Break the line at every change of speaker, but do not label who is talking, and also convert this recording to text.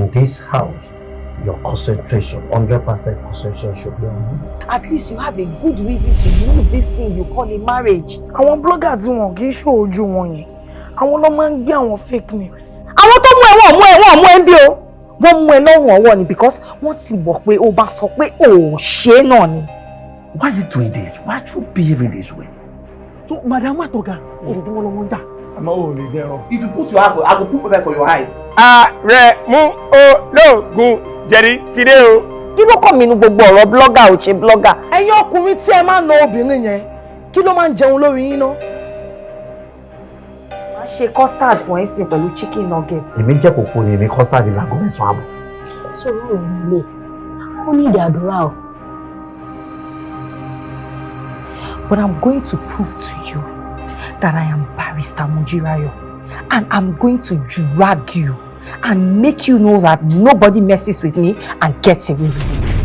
in this house, your concentration, 100% concentration should be on me.
At least you have a good reason to leave this thing you call a marriage.
Àwọn bloggers wọn kì í show ojú wọn yẹn. Àwọn ló máa ń gbé àwọn fake news.
Àwọn tó mú ẹ wọ́n mú ẹ ń bí o. Wọ́n mú ẹ lọ́rùn ọwọ́ ni because wọ́n ti mọ̀ pé o bá sọ pé o ò ṣe náà ni.
Why are you doing this? Why are you behaving this way?
So, Madam Atoga, if you
put your eye for, I will put pepper for your eye.
Àrẹ̀mú ológun jẹ̀rí ti dé o.
Kí ló kọ́ mi nu gbogbo ọ̀rọ̀ blogger ò ṣe blogger?
Ẹ̀yin ọkùnrin tí ẹ máa ń na obìnrin yẹn, kí ló máa ń jẹun lórí yín ná?
Màá ṣe custard fún ẹ̀sìn pẹ̀lú chicken nuggets.
Èmi jẹ́ kòkó ni èmi custard ìlàgò mẹ́sàn-án àbọ̀.
Sọ̀rọ̀ òun lè, ó ní ìdàdúrà o. But I'm going to prove to you that I am Barrister Mujirayo, and I'm going to drag you and make you know that nobody messes with me and gets away with it.